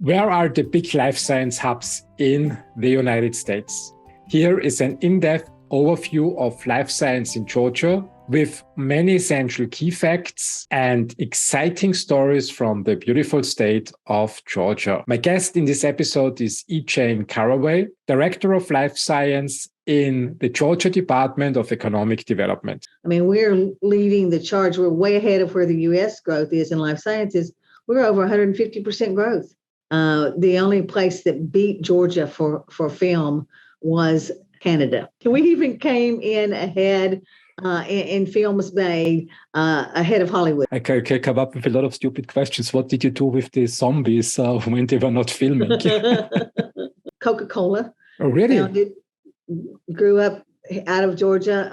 Where are the big life science hubs in the United States? Here is an in-depth overview of life science in Georgia with many essential key facts and exciting stories from the beautiful state of Georgia. My guest in this episode is E Jane Caraway, Director of Life Science in the Georgia Department of Economic Development. I mean, we're leading the charge. We're way ahead of where the U.S. growth is in life sciences. We're over 150% growth. The only place that beat Georgia for film was Canada. We even came in ahead in films made ahead of Hollywood. I can come up with a lot of stupid questions. What did you do with the zombies when they were not filming? Coca-Cola. Oh, really? Founded, grew up out of Georgia.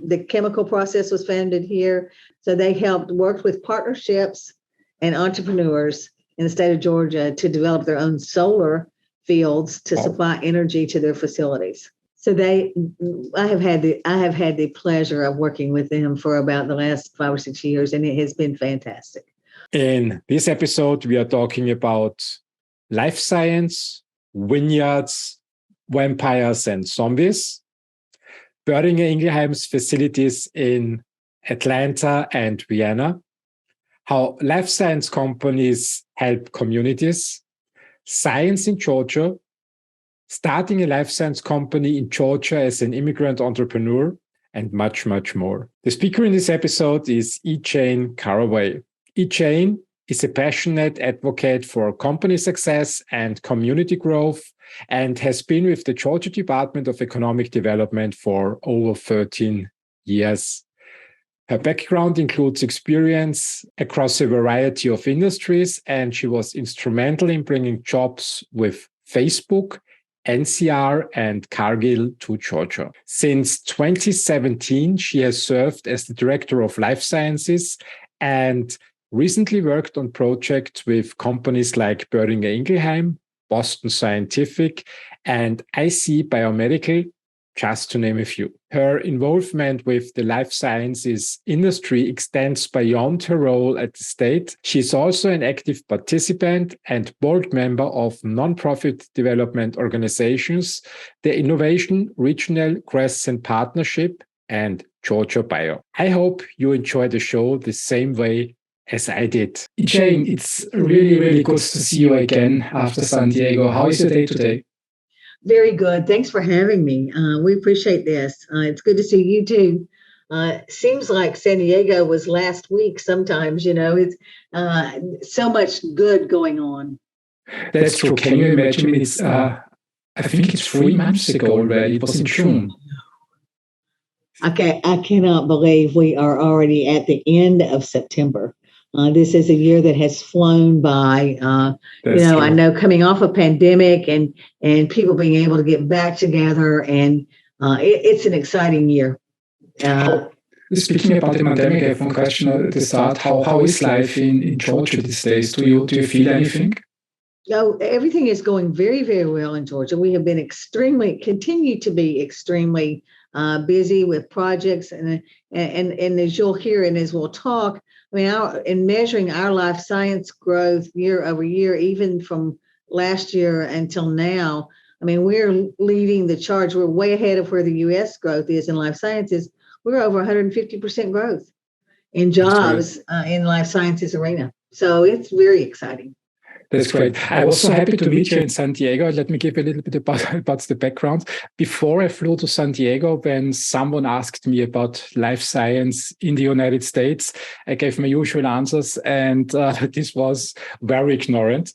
The chemical process was founded here. So they worked with partnerships and entrepreneurs in the state of Georgia to develop their own solar fields to supply energy to their facilities. So I have had the pleasure of working with them for about the last 5 or 6 years, and it has been fantastic. In this episode, we are talking about life science, vineyards, vampires and zombies, Boehringer Ingelheim's facilities in Atlanta and Vienna, how life science companies help communities, science in Georgia, starting a life science company in Georgia as an immigrant entrepreneur, and much, much more. The speaker in this episode is E Jane Caraway. E Jane is a passionate advocate for company success and community growth and has been with the Georgia Department of Economic Development for over 13 years. Her background includes experience across a variety of industries, and she was instrumental in bringing jobs with Facebook, NCR, and Cargill to Georgia. Since 2017, she has served as the Director of Life Sciences and recently worked on projects with companies like Boehringer Ingelheim, Boston Scientific, and IC Biomedical, just to name a few. Her involvement with the life sciences industry extends beyond her role at the state. She is also an active participant and board member of nonprofit development organizations, the Innovation Regional Crescent Partnership and Georgia Bio. I hope you enjoy the show the same way as I did. Jane, it's really, really good to see you again after San Diego. How is your day today? Very good. Thanks for having me. We appreciate this. It's good to see you too. Seems like San Diego was last week sometimes, it's so much good going on. That's true. Can you imagine? It's, I think it's 3 months ago already. It was in June. Okay, I cannot believe we are already at the end of September. This is a year that has flown by. True. I know coming off a pandemic and people being able to get back together, and it's an exciting year. Speaking about the pandemic, I have one question at the start. How is life in Georgia these days? Do you feel anything? No, everything is going very, very well in Georgia. We have been continue to be extremely busy with projects, and as you'll hear and as we'll talk, I mean, in measuring our life science growth year over year, even from last year until now, I mean, we're leading the charge. We're way ahead of where the U.S. growth is in life sciences. We're over 150% growth in jobs in life sciences arena. So it's very exciting. That's great. I was so happy to meet you in San Diego. Let me give a little bit about the background. Before I flew to San Diego, when someone asked me about life science in the United States, I gave my usual answers, and this was very ignorant.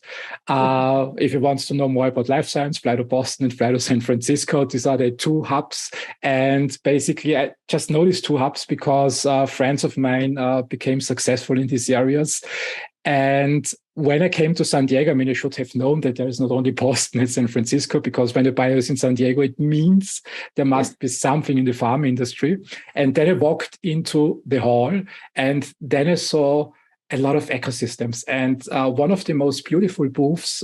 If you want to know more about life science, fly to Boston and fly to San Francisco. These are the 2 hubs. And basically, I just know these 2 hubs because friends of mine became successful in these areas. And when I came to San Diego, I mean, I should have known that there is not only Boston and San Francisco, because when the bio is in San Diego, it means there must be something in the pharma industry. And then I walked into the hall, and then I saw a lot of ecosystems. And one of the most beautiful booths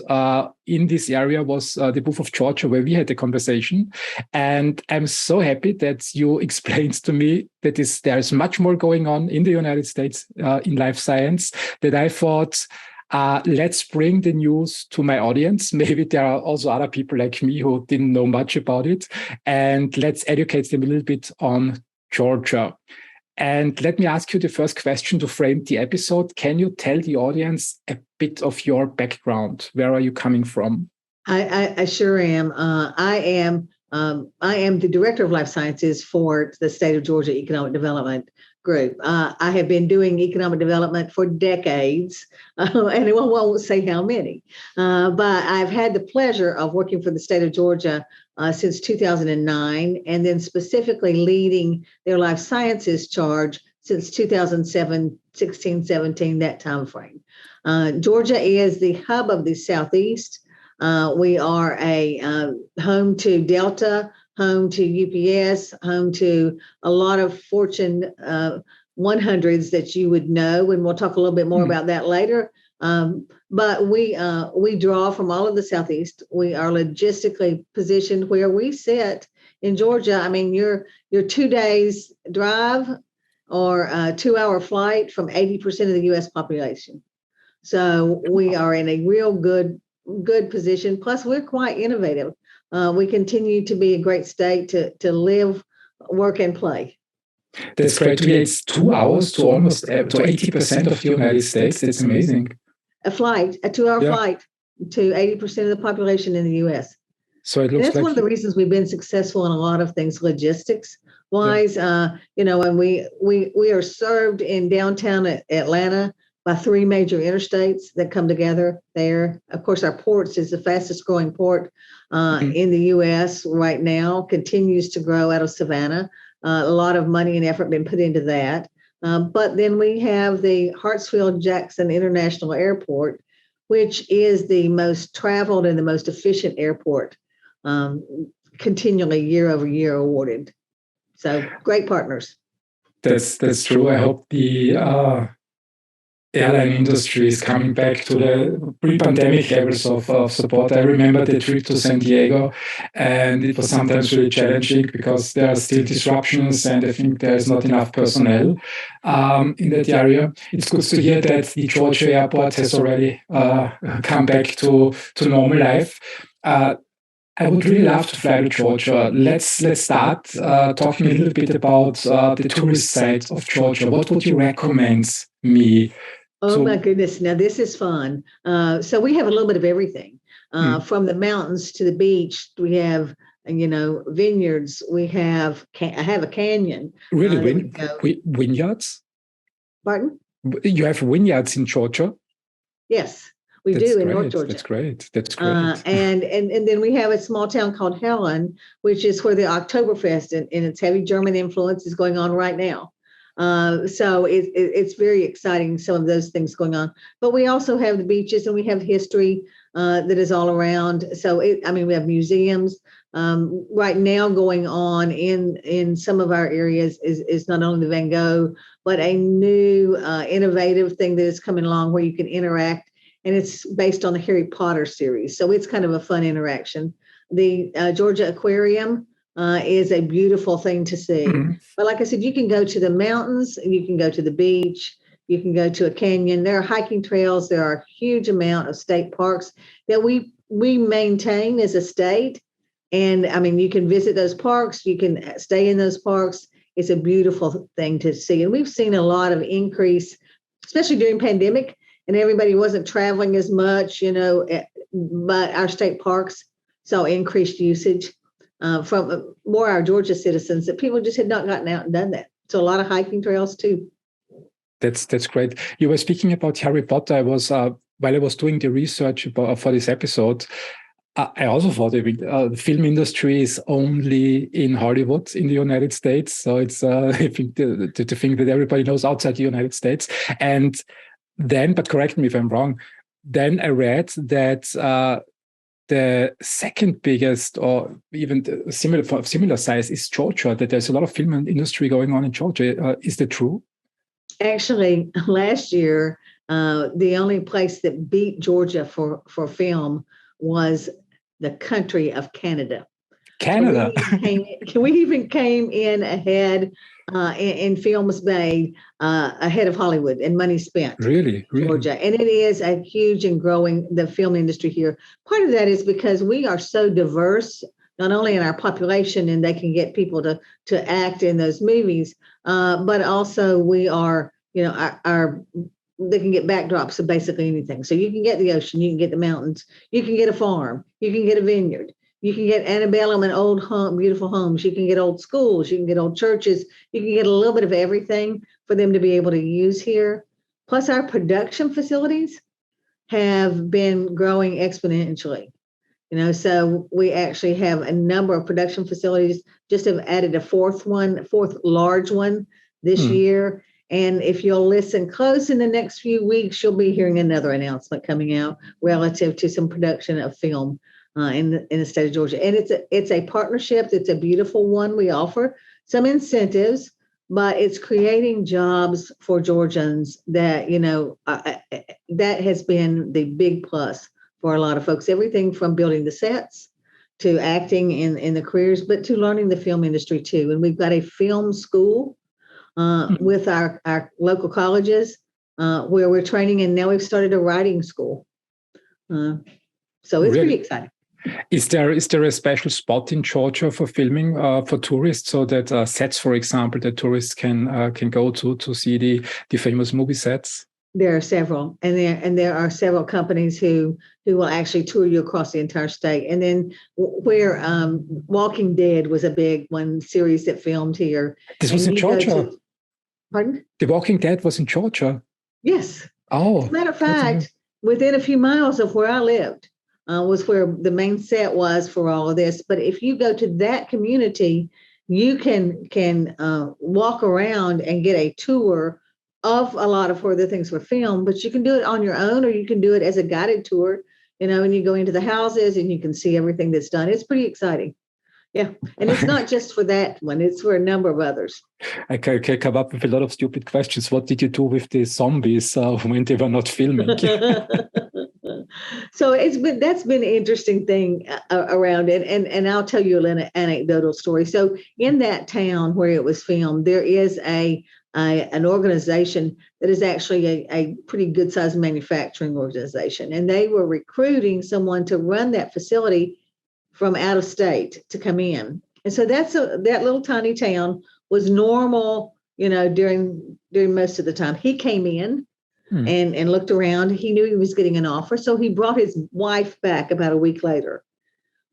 in this area was the booth of Georgia, where we had a conversation. And I'm so happy that you explained to me that there's much more going on in the United States in life science, that I thought Let's bring the news to my audience. Maybe there are also other people like me who didn't know much about it. And let's educate them a little bit on Georgia. And let me ask you the first question to frame the episode. Can you tell the audience a bit of your background? Where are you coming from? I sure am. I am the director of life sciences for the state of Georgia Economic Development Group. I have been doing economic development for decades, and I won't say how many, but I've had the pleasure of working for the state of Georgia since 2009, and then specifically leading their life sciences charge since 2007, 16, 17, that time frame. Georgia is the hub of the Southeast. We are a home to Delta, home to UPS, home to a lot of Fortune 100s that you would know, and we'll talk a little bit more about that later. But we draw from all of the Southeast. We are logistically positioned where we sit in Georgia. I mean, you're 2 days drive or a 2-hour flight from 80% of the U.S. population. So we are in a real good position. Plus, we're quite innovative. We continue to be a great state to live, work, and play. That's great to hear. It's 2 hours to almost to 80% of the United States. That's amazing. A 2-hour flight to 80% of the population in the U.S. So it looks that's like one of the reasons we've been successful in a lot of things, logistics wise. And we are served in downtown Atlanta by 3 major interstates that come together there. Of course, our ports is the fastest growing port in the U.S. right now, continues to grow out of Savannah. A lot of money and effort been put into that. But then we have the Hartsfield-Jackson International Airport, which is the most traveled and the most efficient airport, continually year over year awarded. So great partners. That's true. I hope the airline industry is coming back to the pre-pandemic levels of support. I remember the trip to San Diego, and it was sometimes really challenging because there are still disruptions, and I think there is not enough personnel in that area. It's good to hear that the Georgia airport has already come back to normal life. I would really love to fly to Georgia. Let's start talking a little bit about the tourist side of Georgia. What would you recommend me? Oh, my goodness. Now, this is fun. So we have a little bit of everything, from the mountains to the beach. We have, vineyards. I have a canyon. Really? Vineyards? Pardon? You have vineyards in Georgia? Yes, we do in North Georgia. That's great. And then we have a small town called Helen, which is where the Oktoberfest and its heavy German influence is going on right now. So it's very exciting, some of those things going on. But we also have the beaches, and we have history that is all around. So we have museums right now going on in some of our areas is not only the Van Gogh, but a new innovative thing that is coming along where you can interact, and it's based on the Harry Potter series. So it's kind of a fun interaction. The Georgia Aquarium is a beautiful thing to see. Mm-hmm. But like I said, you can go to the mountains, you can go to the beach, you can go to a canyon. There are hiking trails. There are a huge amount of state parks that we maintain as a state. And you can visit those parks. You can stay in those parks. It's a beautiful thing to see. And we've seen a lot of increase, especially during pandemic, and everybody wasn't traveling as much, but our state parks saw increased usage from more our Georgia citizens, that people just had not gotten out and done that. So a lot of hiking trails too. That's great. You were speaking about Harry Potter. I was while I was doing the research for this episode, I also thought the film industry is only in Hollywood in the United States. So it's I think the thing that everybody knows outside the United States. And then, but correct me if I'm wrong, then I read that the second biggest, or even similar size, is Georgia, that there's a lot of film industry going on in Georgia. Is that true? Actually, last year, the only place that beat Georgia for film was the country of Canada. Canada. We even came in ahead in films made ahead of Hollywood and money spent. Really? Georgia. And it is a huge and growing, the film industry here. Part of that is because we are so diverse, not only in our population, and they can get people to act in those movies, but also we are, they can get backdrops of basically anything. So you can get the ocean, you can get the mountains, you can get a farm, you can get a vineyard, you can get antebellum and old beautiful homes, you can get old schools, you can get old churches, you can get a little bit of everything for them to be able to use here. Plus our production facilities have been growing exponentially. So we actually have a number of production facilities, just have added a fourth large one this year. And if you'll listen close in the next few weeks, you'll be hearing another announcement coming out relative to some production of film in the state of Georgia. And it's a partnership. It's a beautiful one. We offer some incentives, but it's creating jobs for Georgians that, that has been the big plus for a lot of folks. Everything from building the sets to acting in the careers, but to learning the film industry too. And we've got a film school with our local colleges where we're training, and now we've started a writing school. So it's pretty exciting. Is there a special spot in Georgia for filming for tourists, so that sets, for example, that tourists can go to see the famous movie sets? There are several, and there are several companies who will actually tour you across the entire state. And then where Walking Dead was a big one series that filmed here. This was in Georgia. Pardon? The Walking Dead was in Georgia. Yes. Oh. As a matter of fact, within a few miles of where I lived was where the main set was for all of this. But if you go to that community, you can walk around and get a tour of a lot of where the things were filmed, but you can do it on your own, or you can do it as a guided tour, and you go into the houses and you can see everything that's done. It's pretty exciting. Yeah. And it's not just for that one, it's for a number of others. I can come up with a lot of stupid questions. What did you do with the zombies when they were not filming? So that's been an interesting thing around it. And I'll tell you an anecdotal story. So in that town where it was filmed, there is an organization that is actually a pretty good sized manufacturing organization. And they were recruiting someone to run that facility from out of state to come in. And so that little tiny town was normal, during most of the time. He came in and looked around. He knew he was getting an offer. So he brought his wife back about a week later.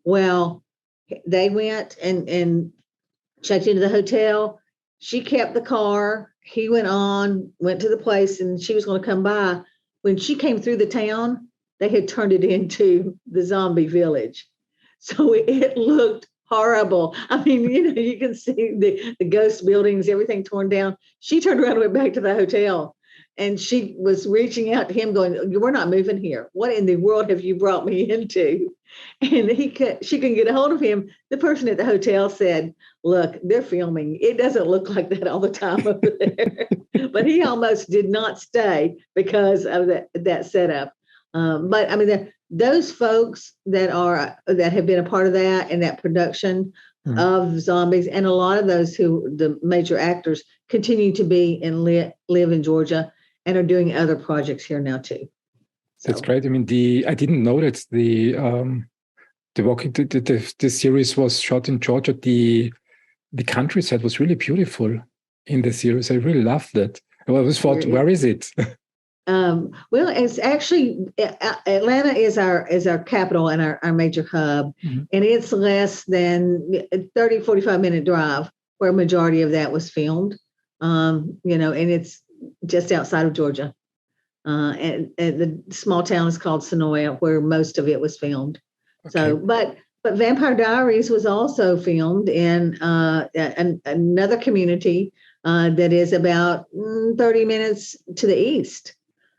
Well, they went and checked into the hotel. She kept the car. He went to the place, and she was going to come by. When she came through the town, they had turned it into the zombie village. So it looked horrible. I mean, you can see the ghost buildings, everything torn down. She turned around and went back to the hotel, and she was reaching out to him going, "We're not moving here. What in the world have you brought me into?" And she couldn't get a hold of him. The person at the hotel said, "Look, they're filming. It doesn't look like that all the time over there." But he almost did not stay because of that setup. But I mean, those folks that have been a part of that and that production of zombies, and a lot of those the major actors, continue to be and live in Georgia and are doing other projects here now too. So. That's great. I mean, I didn't know that the series was shot in Georgia. The countryside was really beautiful in the series. I really loved it. I always thought, where is it? Well, it's actually Atlanta is our capital and our major hub, and it's less than 45-minute drive where a majority of that was filmed. And it's just outside of Georgia. And the small town is called Sonoya, where most of it was filmed. Okay. So, but Vampire Diaries was also filmed in another community that is about 30 minutes to the east.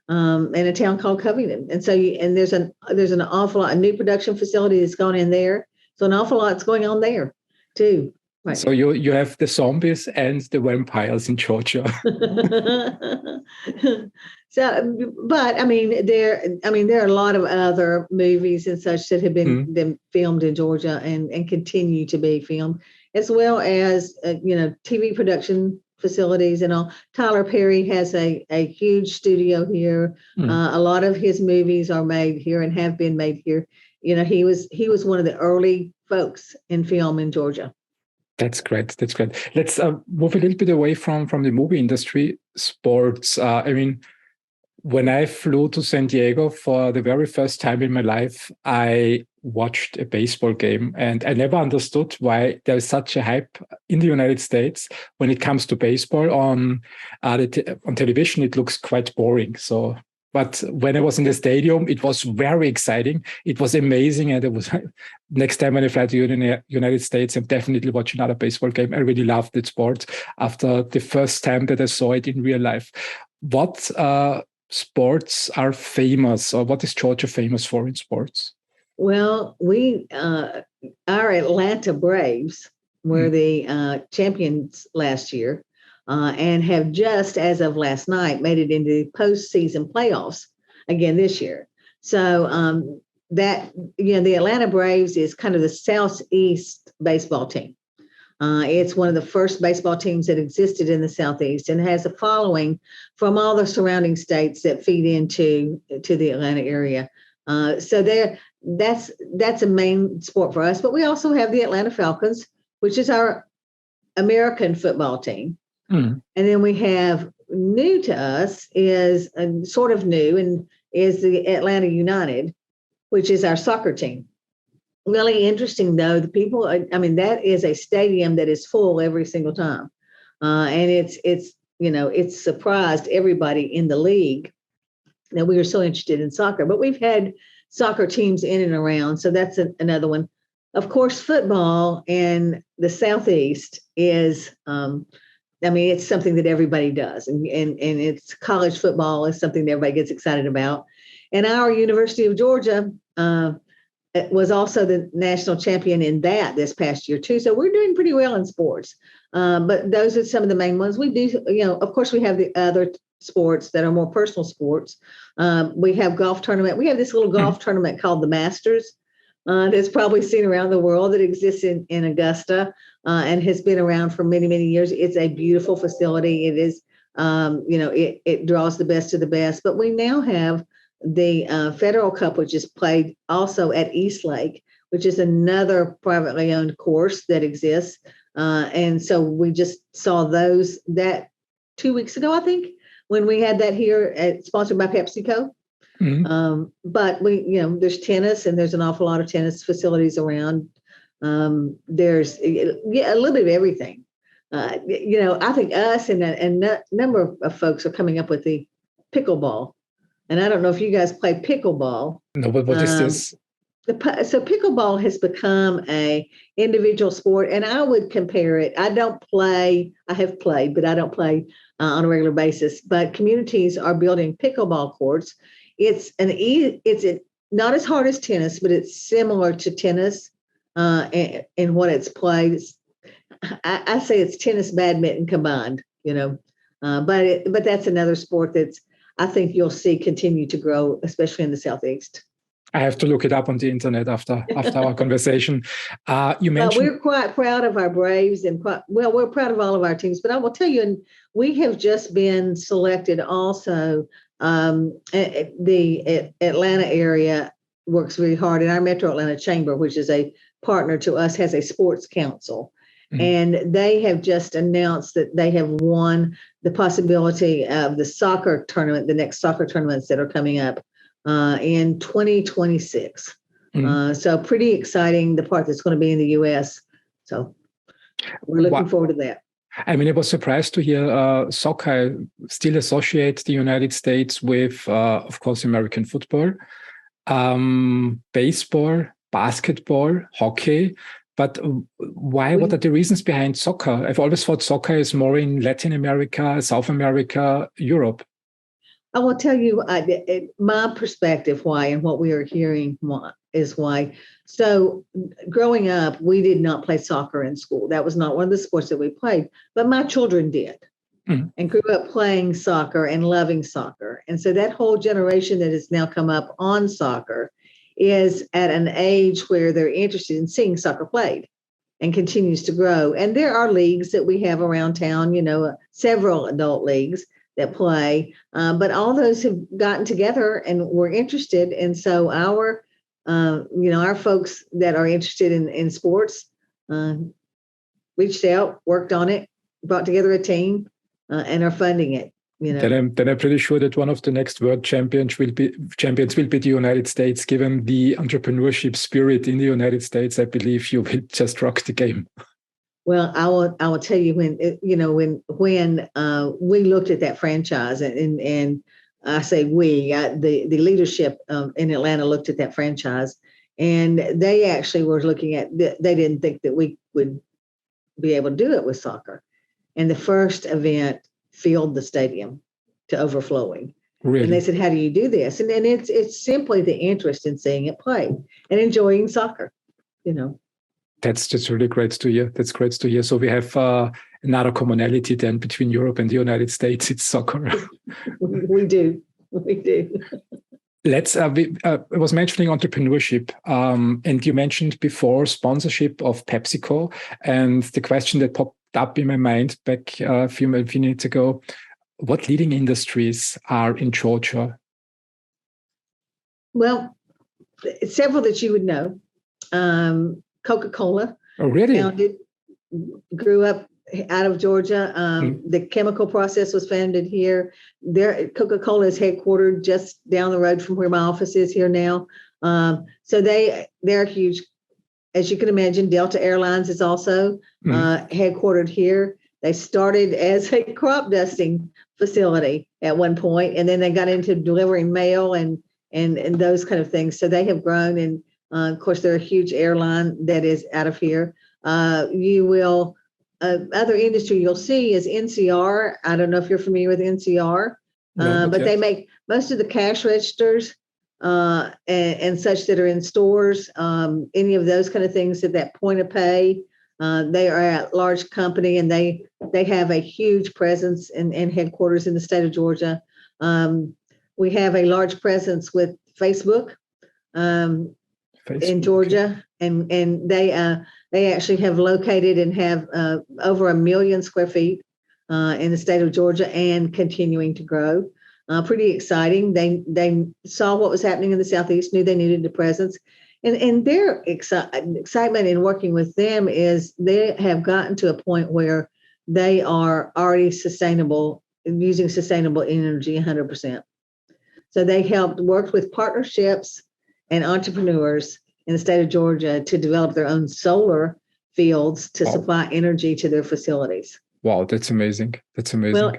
In a town called Covington. And so there's an awful lot, a new production facility that's gone in there. So an awful lot's going on there too. Right. So you have the zombies and the vampires in Georgia. So, but I mean, there are a lot of other movies and such that have been filmed in Georgia and continue to be filmed, as well as TV production facilities and all. Tyler Perry has a huge studio here. A lot of his movies are made here and have been made here. He was one of the early folks in film in Georgia. That's great. That's great. Let's move a little bit away from the movie industry. Sports. When I flew to San Diego for the very first time in my life, I watched a baseball game, and I never understood why there's such a hype in the United States when it comes to baseball. On television, it looks quite boring. But when I was in the stadium, it was very exciting. It was amazing. And it was next time when I fly to the United States, I'm definitely watching another baseball game. I really loved that sport after the first time that I saw it in real life. What sports are famous, or what is Georgia famous for in sports? Well, our Atlanta Braves were the champions last year. And have just, as of last night, made it into the postseason playoffs again this year. So the Atlanta Braves is kind of the Southeast baseball team. It's one of the first baseball teams that existed in the Southeast and has a following from all the surrounding states that feed into the Atlanta area. So that's a main sport for us. But we also have the Atlanta Falcons, which is our American football team. And then we have new to us is sort of new and is the Atlanta United, which is our soccer team. Really interesting, though. The people, that is a stadium that is full every single time. And it's surprised everybody in the league that we are so interested in soccer. But we've had soccer teams in and around. So that's another one. Of course, football in the Southeast is it's something that everybody does, and it's college football is something that everybody gets excited about. And our University of Georgia was also the national champion in that this past year too. So we're doing pretty well in sports. But those are some of the main ones. We do, of course, we have the other sports that are more personal sports. We have golf tournament. We have this little golf tournament called the Masters. That's probably seen around the world, that exists in Augusta and has been around for many, many years. It's a beautiful facility. It is, it draws the best of the best. But we now have the Federal Cup, which is played also at East Lake, which is another privately owned course that exists. And so we just saw that 2 weeks ago, I think, when we had that here sponsored by PepsiCo. But there's tennis, and there's an awful lot of tennis facilities around. There's a little bit of everything. I think us and a number of folks are coming up with the pickleball. And I don't know if you guys play pickleball. No, but what is this? So pickleball has become a individual sport, and I would compare it. I have played, but I don't play on a regular basis. But communities are building pickleball courts. It's not as hard as tennis, but it's similar to tennis in what it's played. I say it's tennis, badminton combined, but that's another sport that's, I think you'll see continue to grow, especially in the Southeast. I have to look it up on the internet after our conversation. You mentioned we're quite proud of our Braves and we're proud of all of our teams. But I will tell you, and we have just been selected also. The Atlanta area works very hard, and our Metro Atlanta Chamber, which is a partner to us, has a sports council. And they have just announced that they have won the possibility of the soccer tournament, the next soccer tournaments that are coming up in 2026. So pretty exciting, the part that's going to be in the U.S. So we're looking forward to that. I was surprised to hear soccer still associates the United States with, of course, American football, baseball, basketball, hockey. But why? What are the reasons behind soccer? I've always thought soccer is more in Latin America, South America, Europe. I will tell you my perspective why, and what we are hearing is why. So growing up, we did not play soccer in school. That was not one of the sports that we played, but my children did and grew up playing soccer and loving soccer. And so that whole generation that has now come up on soccer is at an age where they're interested in seeing soccer played and continues to grow. And there are leagues that we have around town, several adult leagues that play, but all those have gotten together and were interested. And so our folks that are interested in sports reached out, worked on it, brought together a team, and are funding it. Then I'm pretty sure that one of the next world champions will be the United States. Given the entrepreneurship spirit in the United States, I believe you will just rock the game. Well, I will tell you when we looked at that franchise, and I say we, the leadership in Atlanta looked at that franchise, and they actually were looking at. They didn't think that we would be able to do it with soccer, and the first event filled the stadium to overflowing. Really? And they said, "How do you do this?" And then it's simply the interest in seeing it play and enjoying soccer. That's just really great to hear. That's great to hear. So we have another commonality then between Europe and the United States. It's soccer. We do. Let's. I was mentioning entrepreneurship, and you mentioned before sponsorship of PepsiCo, and the question that popped up in my mind back a few minutes ago: what leading industries are in Georgia? Well, several that you would know. Coca-Cola. Oh, really? Founded, grew up out of Georgia. The chemical process was founded here. Coca-Cola is headquartered just down the road from where my office is here now. So they're huge. As you can imagine, Delta Airlines is also headquartered here. They started as a crop dusting facility at one point, and then they got into delivering mail and those kind of things. So they have grown, and of course, they're a huge airline that is out of here. You will, other industry you'll see is NCR. I don't know if you're familiar with NCR, but they make most of the cash registers and such that are in stores. Any of those kind of things at that point of pay. They are a large company, and they have a huge presence and headquarters in the state of Georgia. We have a large presence with Facebook. In Georgia, and they actually have located and have over 1 million square feet in the state of Georgia and continuing to grow. Pretty exciting. They saw what was happening in the Southeast, knew they needed a presence, and their excitement in working with them is they have gotten to a point where they are already sustainable, using sustainable energy 100%. So they worked with partnerships and entrepreneurs in the state of Georgia to develop their own solar fields to supply energy to their facilities. Wow, that's amazing. That's amazing. Well,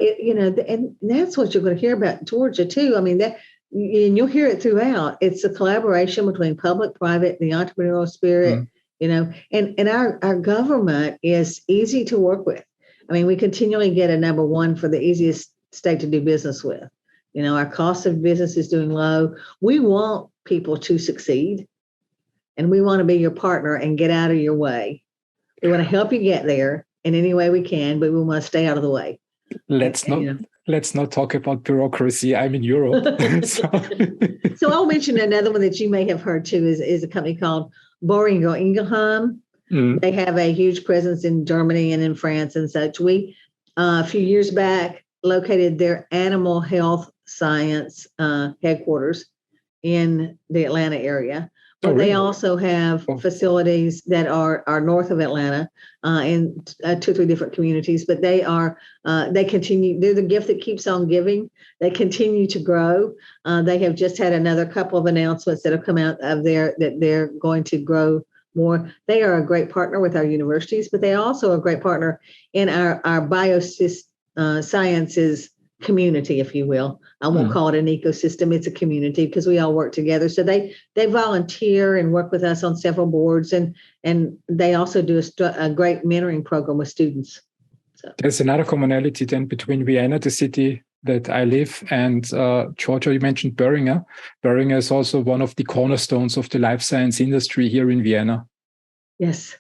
and that's what you're going to hear about Georgia too. I mean, and you'll hear it throughout. It's a collaboration between public, private, the entrepreneurial spirit. And our government is easy to work with. I mean, we continually get a number one for the easiest state to do business with. Our cost of business is doing low. We want people to succeed, and we want to be your partner and get out of your way. We want to help you get there in any way we can, but we want to stay out of the way. Let's not talk about bureaucracy. I'm in Europe. So I'll mention another one that you may have heard too is a company called Boehringer Ingelheim. They have a huge presence in Germany and in France and such. We, a few years back, located their animal health science headquarters in the Atlanta area. But really? They also have facilities that are north of Atlanta in 2 or 3 different communities. But they continue. They're the gift that keeps on giving. They continue to grow. They have just had another couple of announcements that have come out of there that they're going to grow more. They are a great partner with our universities, but they also are a great partner in our biosciences community, if you will. I won't call it an ecosystem. It's a community because we all work together. So they volunteer and work with us on several boards, and they also do a great mentoring program with students. So. There's another commonality then between Vienna, the city that I live. And Georgia, you mentioned Boehringer. Boehringer is also one of the cornerstones of the life science industry here in Vienna. Yes,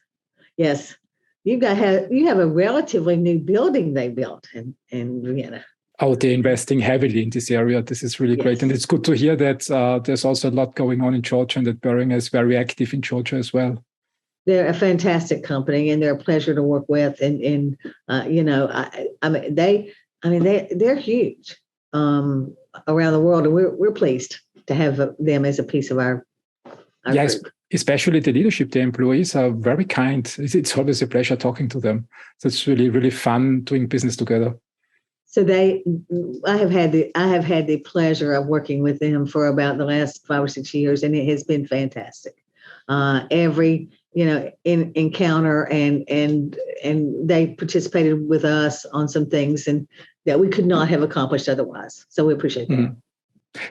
yes. You have a relatively new building they built in Vienna. Oh, they're investing heavily in this area. This is really great. And it's good to hear that there's also a lot going on in Georgia and that Boehringer is very active in Georgia as well. They're a fantastic company and they're a pleasure to work with. And they're huge around the world. And we're pleased to have them as a piece of our yes, group. Especially the leadership. The employees are very kind. It's always a pleasure talking to them. So it's really, really fun doing business together. So I have had the pleasure of working with them for about the last 5 or 6 years, and it has been fantastic. Every encounter and they participated with us on some things and that we could not have accomplished otherwise. So we appreciate that. Mm-hmm.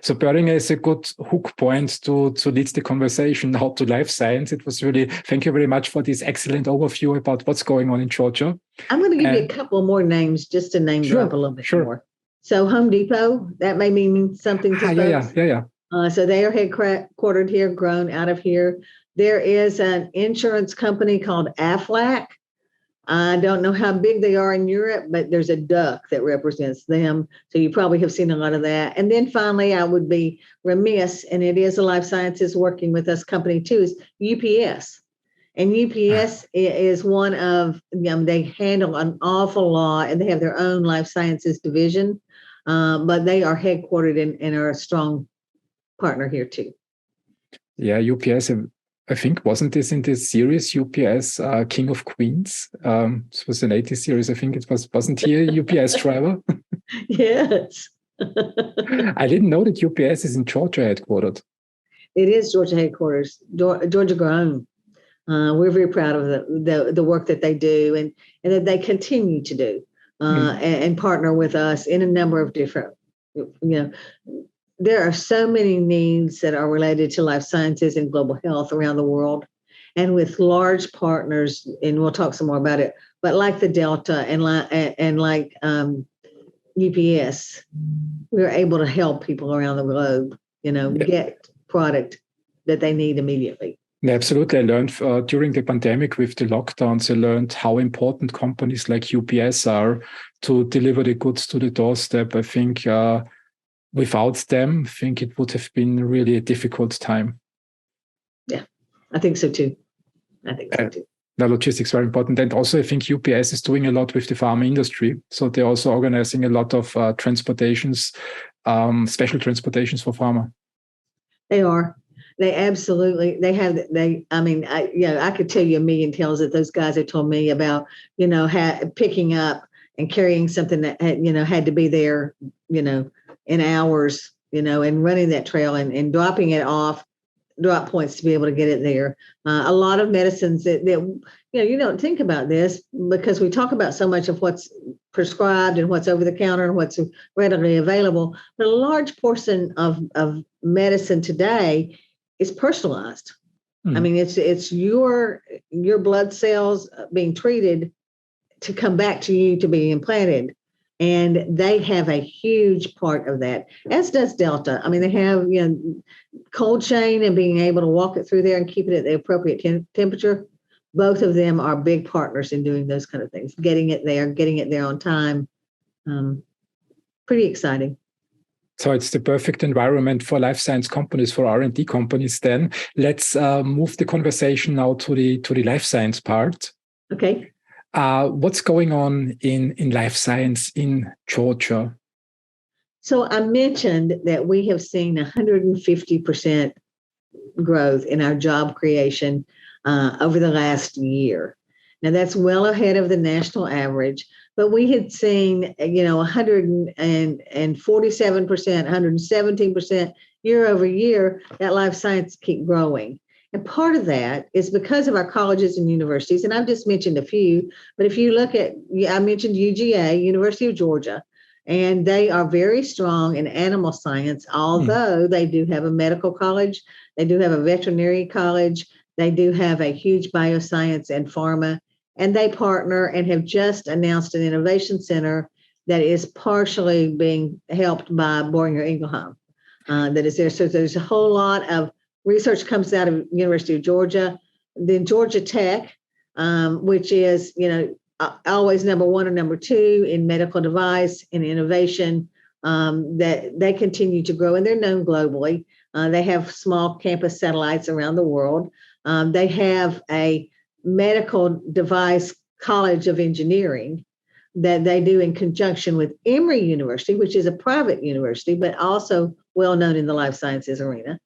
So Boehringer is a good hook point to lead the conversation now to life science. It was really, thank you very much for this excellent overview about what's going on in Georgia. I'm going to give you a couple more names just to name drop a little bit more. So HomeDepot, that may mean something to folks. Yeah. So they are headquartered here, grown out of here. There is an insurance company called Aflac. I don't know how big they are in Europe, but there's a duck that represents them. So you probably have seen a lot of that. And then finally, I would be remiss, and it is a life sciences working with us company too, is UPS. And UPS is one of, they handle an awful lot and they have their own life sciences division, but they are headquartered and are a strong partner here too. Yeah, UPS, I think, wasn't this in this series, UPS, King of Queens? This was an 80s series. I think it wasn't he a UPS driver? Yes. I didn't know that UPS is in Georgia headquartered. It is Georgia headquarters, Georgia grown. We're very proud of the work that they do and that they continue to do and partner with us in a number of different, there are so many needs that are related to life sciences and global health around the world. And with large partners, and we'll talk some more about it, but like the Delta and like UPS, we're able to help people around the globe, get product that they need immediately. Absolutely. I learned during the pandemic with the lockdowns, I learned how important companies like UPS are to deliver the goods to the doorstep. I think without them, I think it would have been really a difficult time. Yeah, I think so too. The logistics are important. And also, I think UPS is doing a lot with the pharma industry. So they're also organizing a lot of transportations, special transportations for pharma. They are. They absolutely, I could tell you a million tales that those guys have told me about, picking up and carrying something that had to be there, in hours, and running that trail and dropping it off, drop points to be able to get it there. A lot of medicines that you don't think about this because we talk about so much of what's prescribed and what's over the counter and what's readily available. But a large portion of medicine today is personalized. I mean, it's your blood cells being treated to come back to you to be implanted. And they have a huge part of that, as does Delta. I mean, they have, cold chain and being able to walk it through there and keep it at the appropriate temperature. Both of them are big partners in doing those kind of things, getting it there on time. Pretty exciting. So it's the perfect environment for life science companies, for R&D companies. Then let's move the conversation now to the life science part. Okay. What's going on in life science in Georgia? So I mentioned that we have seen 150% growth in our job creation over the last year. Now that's well ahead of the national average, but we had seen, 147%, 117% year over year, that life science keep growing. And part of that is because of our colleges and universities. And I've just mentioned a few, but if you look at, I mentioned UGA, University of Georgia, and they are very strong in animal science, although they do have a medical college, they do have a veterinary college, they do have a huge bioscience and pharma, and they partner and have just announced an innovation center that is partially being helped by Boehringer Ingelheim that is there. So there's a whole lot of research comes out of University of Georgia, then Georgia Tech, which is, always number one or number two in medical device and innovation, that they continue to grow, and they're known globally. They have small campus satellites around the world. They have a medical device college of engineering that they do in conjunction with Emory University, which is a private university, but also well known in the life sciences arena.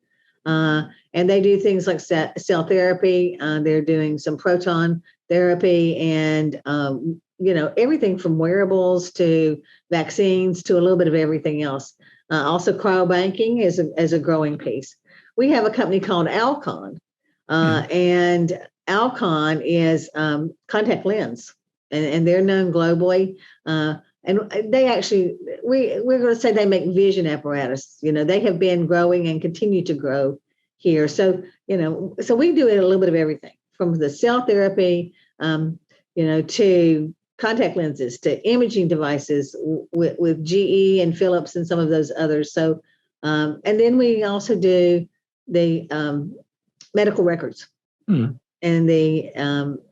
And they do things like cell therapy. They're doing some proton therapy and, everything from wearables to vaccines to a little bit of everything else. Also, cryobanking is a growing piece. We have a company called Alcon, and Alcon is contact lens, and they're known globally. And they actually, we're going to say they make vision apparatus. They have been growing and continue to grow here. So, so we do a little bit of everything from the cell therapy, to contact lenses, to imaging devices with GE and Philips and some of those others. So, and then we also do the medical records and the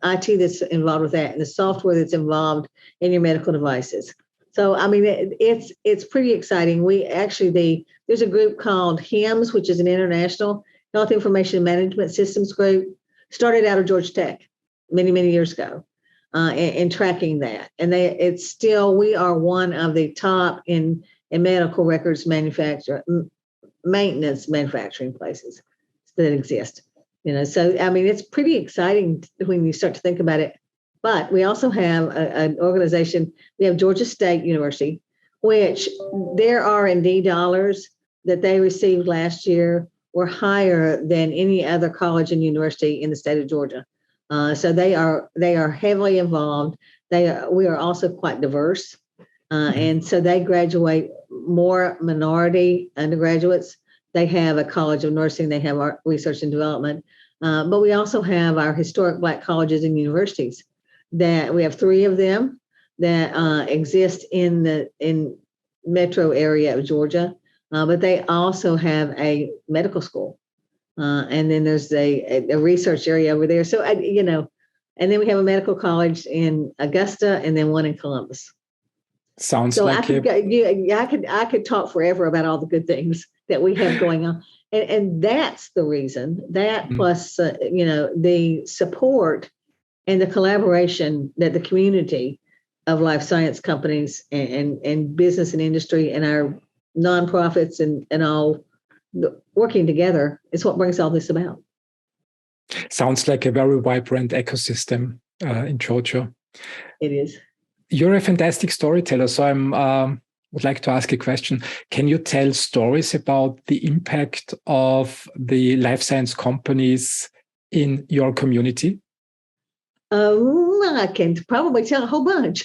IT that's involved with that, and the software that's involved in your medical devices. So, I mean, it's pretty exciting. There's a group called HIMSS, which is an international Health Information Management Systems group, started out of Georgia Tech many, many years ago, in tracking that. And we are one of the top in medical records maintenance manufacturing places that exist. So, I mean, it's pretty exciting when you start to think about it. But we also have an organization. We have Georgia State University, which their R&D dollars that they received last year were higher than any other college and university in the state of Georgia. So they are heavily involved. We are also quite diverse, and so they graduate more minority undergraduates. They have a College of Nursing. They have our research and development, but we also have our historic Black colleges and universities. That we have 3 of them that exist in metro area of Georgia, but they also have a medical school, and then there's a research area over there. So and then we have a medical college in Augusta, and then one in Columbus. Sounds so like I could talk forever about all the good things that we have going on, and that's the reason that plus the support and the collaboration that the community of life science companies and business and industry and our nonprofits and all working together is what brings all this about. Sounds like a very vibrant ecosystem in Georgia. It is. You're a fantastic storyteller, so I would like to ask a question. Can you tell stories about the impact of the life science companies in your community? I can probably tell a whole bunch.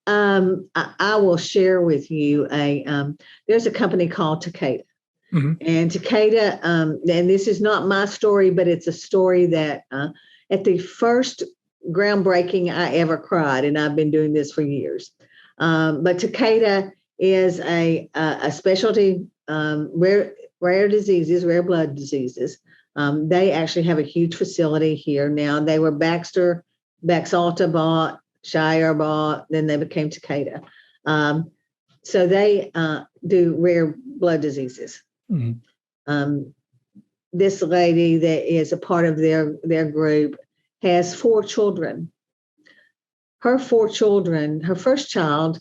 I will share with you there's a company called Takeda. And Takeda, and this is not my story, but it's a story that at the first groundbreaking I ever cried, and I've been doing this for years. But Takeda is a specialty rare diseases, rare blood diseases. They actually have a huge facility here now. They were Baxalta bought, Shire bought, then they became Takeda. So they do rare blood diseases. This lady that is a part of their group has 4 children. Her 4 children, her first child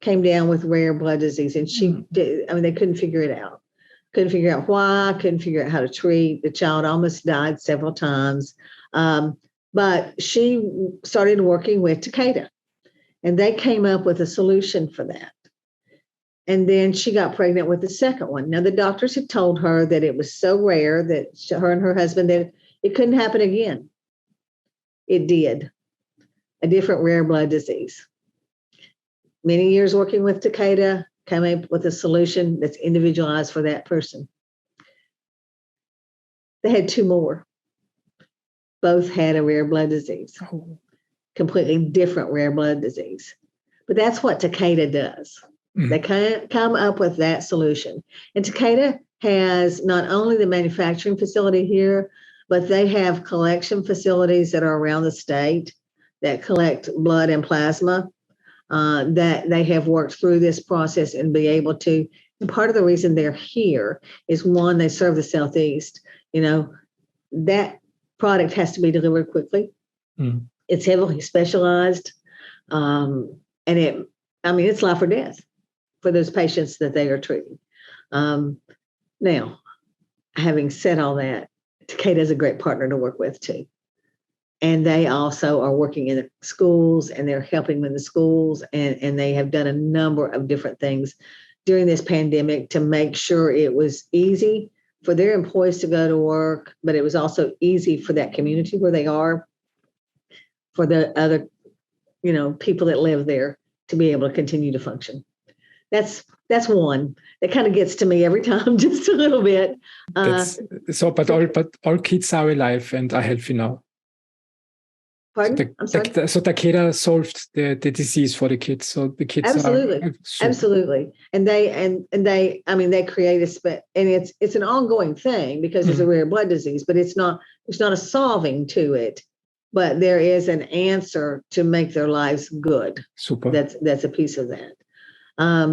came down with rare blood disease, and they couldn't figure it out. Couldn't figure out why, couldn't figure out how to treat. The child almost died several times. But she started working with Takeda, and they came up with a solution for that. And then she got pregnant with the second one. Now, the doctors had told her that it was so rare that her and her husband, that it couldn't happen again. It did. A different rare blood disease. Many years working with Takeda, came up with a solution that's individualized for that person. They had 2 more. Both had a rare blood disease. Completely different rare blood disease. But that's what Takeda does. They come up with that solution. And Takeda has not only the manufacturing facility here, but they have collection facilities that are around the state that collect blood and plasma, that they have worked through this process and be able to. And part of the reason they're here is, one, they serve the Southeast. That product has to be delivered quickly. It's heavily specialized. And it's life or death for those patients that they are treating. Now, having said all that, Takeda is a great partner to work with too. And they also are working in the schools, and they're helping in the schools, and they have done a number of different things during this pandemic to make sure it was easy for their employees to go to work, but it was also easy for that community where they are, for the other, people that live there to be able to continue to function. That's one that kind of gets to me every time, just a little bit. But all kids are alive and are healthy now. Pardon? I'm sorry. So Takeda solved the disease for the kids. So the kids absolutely, and they create and it's an ongoing thing because it's a rare blood disease, but it's not a solving to it, but there is an answer to make their lives good. Super. That's a piece of that. I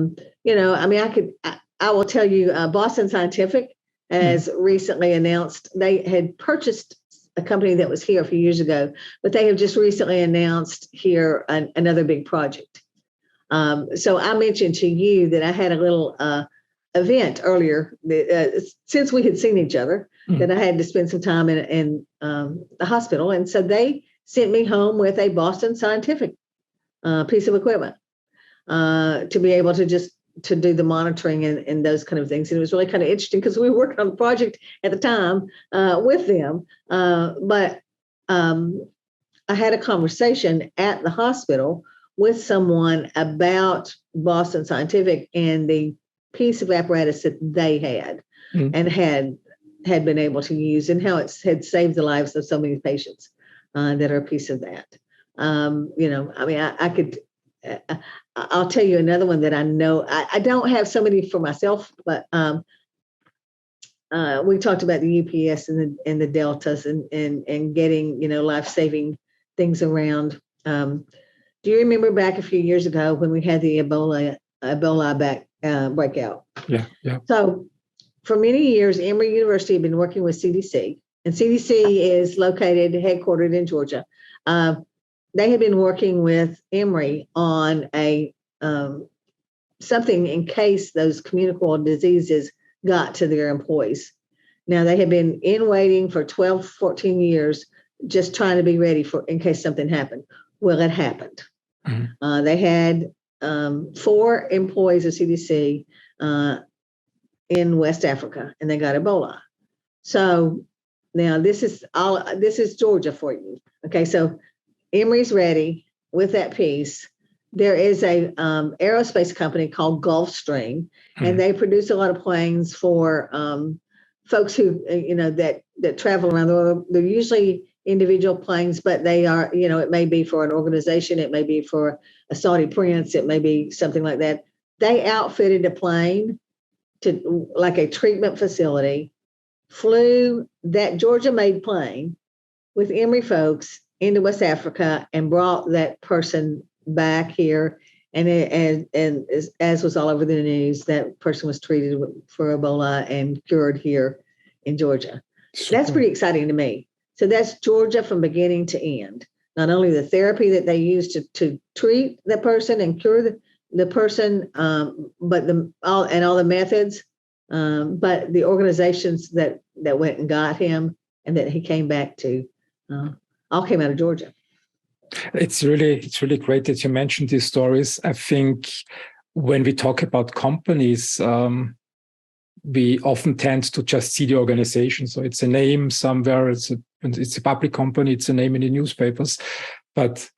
will tell you, Boston Scientific has recently announced they had purchased a company that was here a few years ago, but they have just recently announced here another big project. So I mentioned to you that I had a little event earlier, since we had seen each other, that I had to spend some time in the hospital. And so they sent me home with a Boston Scientific piece of equipment to be able to do the monitoring and those kind of things. And it was really kind of interesting because we were working on the project at the time with them. But I had a conversation at the hospital with someone about Boston Scientific and the piece of apparatus that they had and had been able to use, and how it had saved the lives of so many patients that are a piece of that. I'll tell you another one that I know. I don't have so many for myself, but we talked about the UPS and the Deltas and getting, life-saving things around. Do you remember back a few years ago when we had the Ebola breakout? Yeah. So for many years, Emory University had been working with CDC, and CDC is headquartered in Georgia. They had been working with Emory on something in case those communicable diseases got to their employees. Now, they had been in waiting for 12, 14 years, just trying to be ready in case something happened. Well, it happened. They had 4 employees of CDC in West Africa, and they got Ebola. So now this is Georgia for you. Okay, so Emory's ready with that piece. There is a aerospace company called Gulfstream, and they produce a lot of planes for folks who that travel around the world. They're usually individual planes, but they are, it may be for an organization, it may be for a Saudi prince, it may be something like that. They outfitted a plane to like a treatment facility, flew that Georgia-made plane with Emory folks into West Africa and brought that person back here. And as was all over the news, that person was treated for Ebola and cured here in Georgia. Super. That's pretty exciting to me. So that's Georgia from beginning to end. Not only the therapy that they use to treat the person and cure the person, but all the methods, but the organizations that went and got him and that he came back to, all came out of Georgia. It's really great that you mentioned these stories. I think when we talk about companies, we often tend to just see the organization. So it's a name somewhere, it's a public company, it's a name in the newspapers. But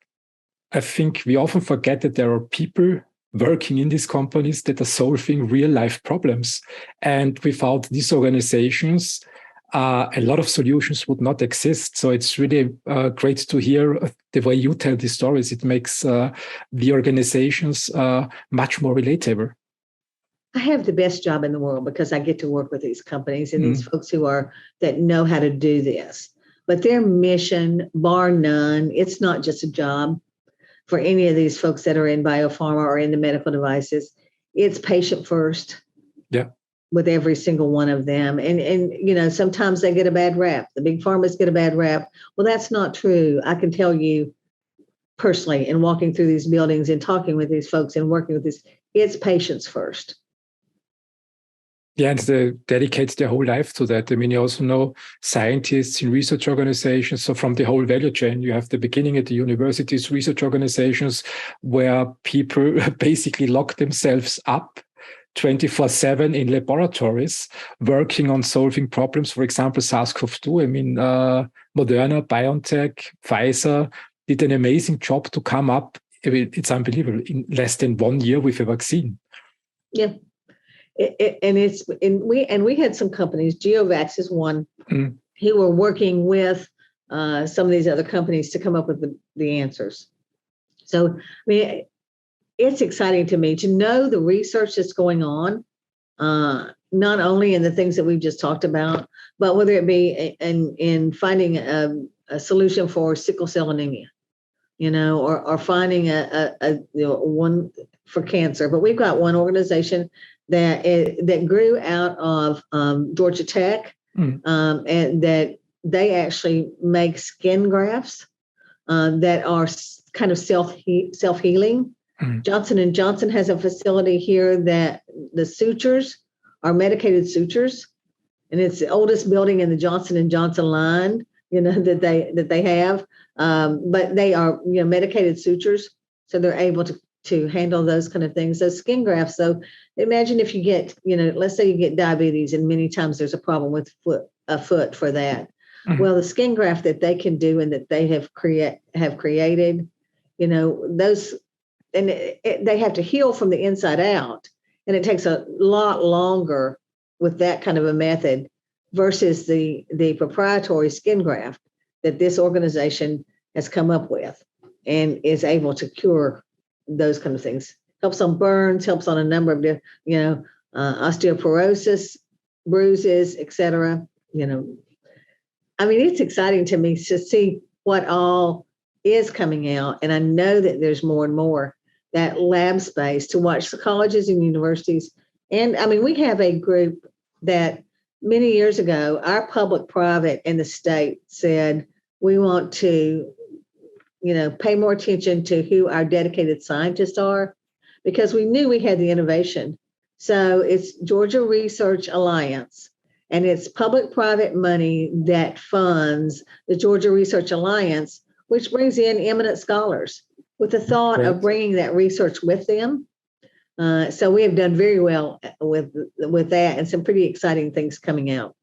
I think we often forget that there are people working in these companies that are solving real life problems. And without these organizations, a lot of solutions would not exist. So it's really great to hear the way you tell these stories. It makes the organizations much more relatable. I have the best job in the world because I get to work with these companies and these folks that know how to do this. But their mission, bar none, it's not just a job for any of these folks that are in biopharma or in the medical devices. It's patient first. Yeah. With every single one of them. And sometimes they get a bad rap. The big pharmas get a bad rap. Well, that's not true. I can tell you personally, in walking through these buildings and talking with these folks and working with this, it's patients first. Yeah, and they dedicate their whole life to that. I mean, you also know scientists in research organizations. So from the whole value chain, you have the beginning at the universities, research organizations, where people basically lock themselves up 24/7 in laboratories, working on solving problems. For example, SARS-CoV-2. I mean, Moderna, BioNTech, Pfizer did an amazing job to come up. It's unbelievable, in less than 1 year with a vaccine. Yeah. We had some companies, GeoVax is one, who were working with some of these other companies to come up with the answers. So, I mean, it's exciting to me to know the research that's going on, not only in the things that we've just talked about, but whether it be in finding a solution for sickle cell anemia, or finding one for cancer. But we've got one organization that grew out of Georgia Tech, and that they actually make skin grafts that are kind of self-healing. Johnson & Johnson has a facility here that the sutures are medicated sutures, and it's the oldest building in the Johnson & Johnson line, that they have. But they are, medicated sutures, so they're able to handle those kind of things. Those skin grafts. So imagine if you get, let's say you get diabetes, and many times there's a problem with a foot for that. Well, the skin graft that they can do and that they have created, those. And they have to heal from the inside out. And it takes a lot longer with that kind of a method versus the proprietary skin graft that this organization has come up with and is able to cure those kind of things. Helps on burns, helps on a number of, osteoporosis, bruises, etc. I mean, it's exciting to me to see what all is coming out. And I know that there's more and more. That Labspace, to watch the colleges and universities. And I mean, we have a group that many years ago, our public-private and the state said, we want to, pay more attention to who our dedicated scientists are, because we knew we had the innovation. So it's Georgia Research Alliance, and it's public-private money that funds the Georgia Research Alliance, which brings in eminent scholars, with the thought of bringing that research with them. So we have done very well with that, and some pretty exciting things coming out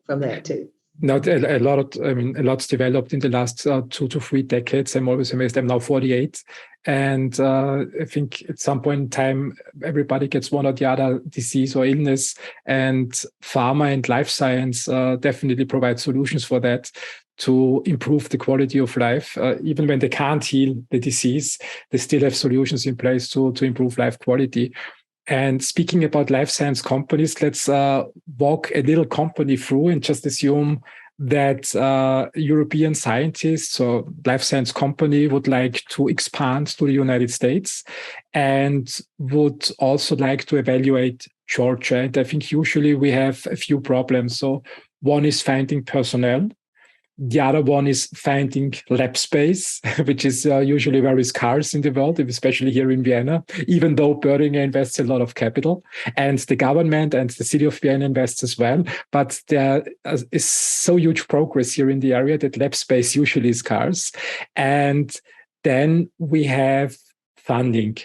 from that too. Now, a lot's developed in the last 2 to 3 decades. I'm always amazed. I'm now 48. And I think at some point in time, everybody gets one or the other disease or illness. And pharma and life science definitely provide solutions for that, to improve the quality of life. Even when they can't heal the disease, they still have solutions in place to improve life quality. And speaking about life science companies, let's walk a little company through and just assume that European scientists or life science company would like to expand to the United States and would also like to evaluate Georgia. And I think usually we have a few problems. So one is finding personnel. The other one is finding lab space, which is usually very scarce in the world, especially here in Vienna, even though Boehringer invests a lot of capital, and the government and the city of Vienna invests as well. But there is so huge progress here in the area that lab space usually is scarce. And then we have funding.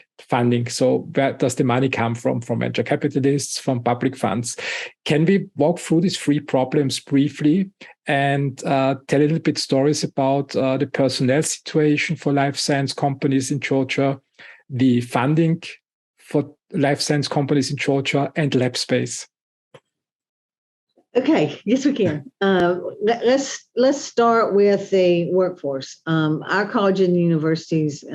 So where does the money come from? From venture capitalists, from public funds? Can we walk through these 3 problems briefly and tell a little bit stories about the personnel situation for life science companies in Georgia, the funding for life science companies in Georgia, and lab space? Okay, yes, we can. Let's start with the workforce. Our colleges and universities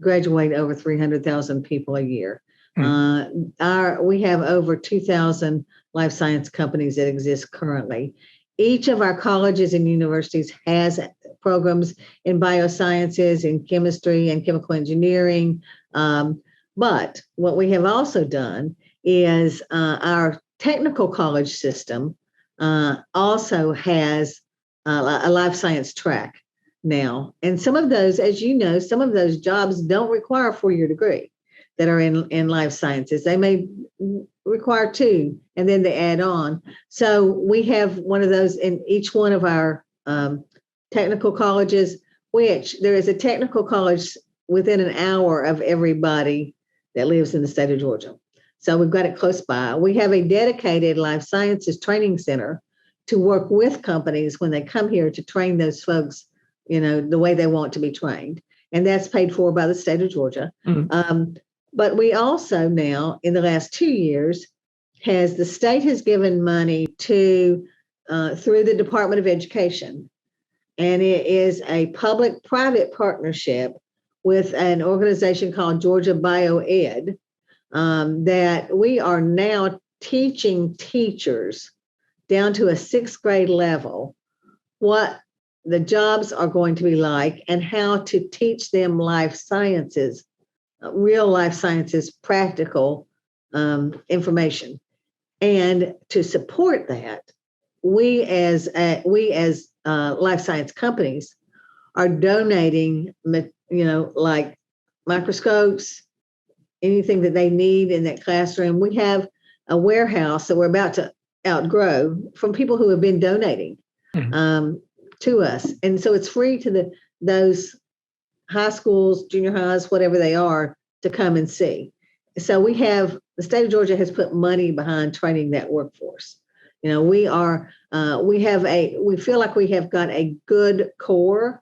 graduate over 300,000 people a year. We have over 2,000 life science companies that exist currently. Each of our colleges and universities has programs in biosciences, in chemistry, and chemical engineering. But what we have also done is our technical college system also has a life science track now. And some of those, as you know, some of those jobs don't require a 4-year degree that are in life sciences. They may require 2, and then they add on. So we have one of those in each one of our technical colleges, which there is a technical college within an hour of everybody that lives in the state of Georgia. So we've got it close by. We have a dedicated life sciences training center to work with companies when they come here to train those folks, the way they want to be trained. And that's paid for by the state of Georgia. But we also now, in the last 2 years, the state has given money to through the Department of Education. And it is a public-private partnership with an organization called Georgia BioEd, that we are now teaching teachers down to a 6th grade level what the jobs are going to be like and how to teach them life sciences, real life sciences, practical information. And to support that, we as life science companies are donating, like microscopes, anything that they need in that classroom. We have a warehouse that we're about to outgrow from people who have been donating to us. And so it's free to those high schools, junior highs, whatever they are, to come and see. So the state of Georgia has put money behind training that workforce. We feel like we have got a good core,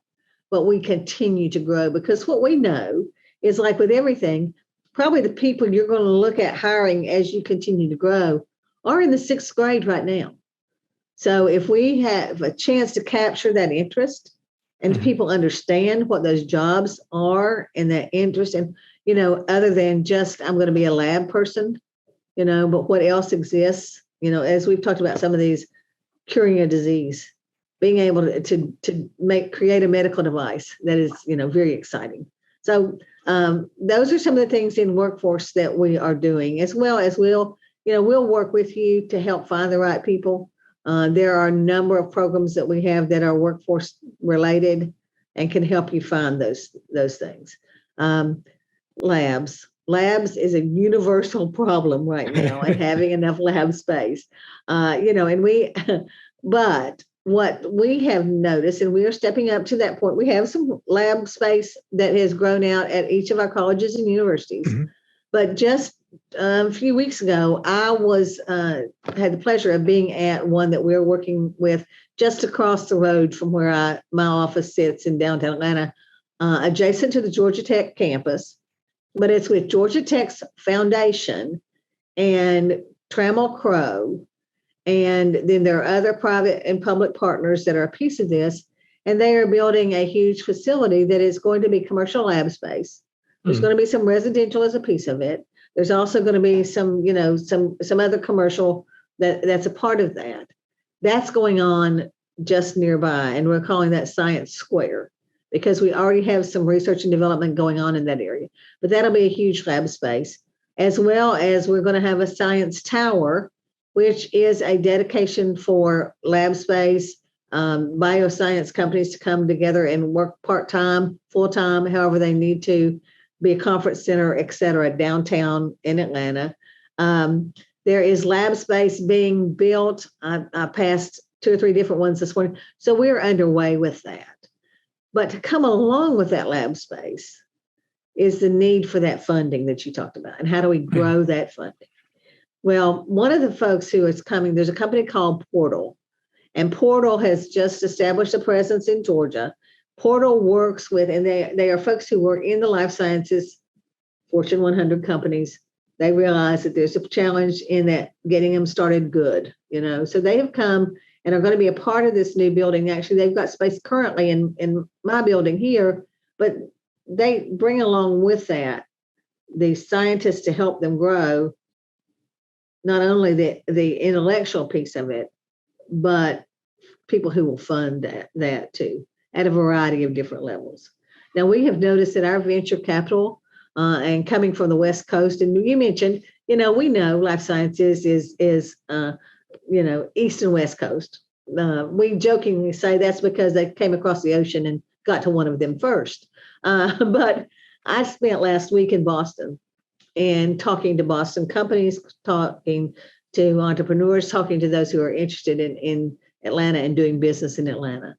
but we continue to grow, because what we know is, like with everything, probably the people you're going to look at hiring as you continue to grow are in the 6th grade right now. So if we have a chance to capture that interest and people understand what those jobs are and that interest, and, other than just, I'm going to be a lab person, but what else exists, as we've talked about some of these, curing a disease, being able to create a medical device that is, very exciting. So those are some of the things in workforce that we are doing, as well as we'll work with you to help find the right people. There are a number of programs that we have that are workforce related and can help you find those things. Labs is a universal problem right now, and having enough lab space, but what we have noticed, and we are stepping up to that point, we have some lab space that has grown out at each of our colleges and universities. But just a few weeks ago, I had the pleasure of being at one that we're working with just across the road from where my office sits in downtown Atlanta, adjacent to the Georgia Tech campus. But it's with Georgia Tech's foundation and Trammell Crow. And then there are other private and public partners that are a piece of this. And they are building a huge facility that is going to be commercial lab space. There's going to be some residential as a piece of it. There's also going to be some other commercial that's a part of that. That's going on just nearby. And we're calling that Science Square, because we already have some research and development going on in that area. But that'll be a huge lab space, as well as we're going to have a science tower, which is a dedication for lab space, bioscience companies to come together and work part-time, full-time, however they need to, be a conference center, et cetera, downtown in Atlanta. There is lab space being built. I passed 2 or 3 different ones this morning. So we're underway with that. But to come along with that lab space is the need for that funding that you talked about. And how do we grow that funding? Well, one of the folks who is coming, there's a company called Portal. And Portal has just established a presence in Georgia. Portal works with, and they are folks who work in the life sciences, Fortune 100 companies They realize that there's a challenge in that getting them started good, So they have come and are going to be a part of this new building. Actually, they've got space currently in my building here, but they bring along with that the scientists to help them grow, not only the intellectual piece of it, but people who will fund that too at a variety of different levels. Now, we have noticed that our venture capital and coming from the West Coast, and you mentioned, we know life sciences is East and West Coast. We jokingly say that's because they came across the ocean and got to one of them first. But I spent last week in Boston and talking to Boston companies, talking to entrepreneurs, talking to those who are interested in Atlanta and doing business in Atlanta.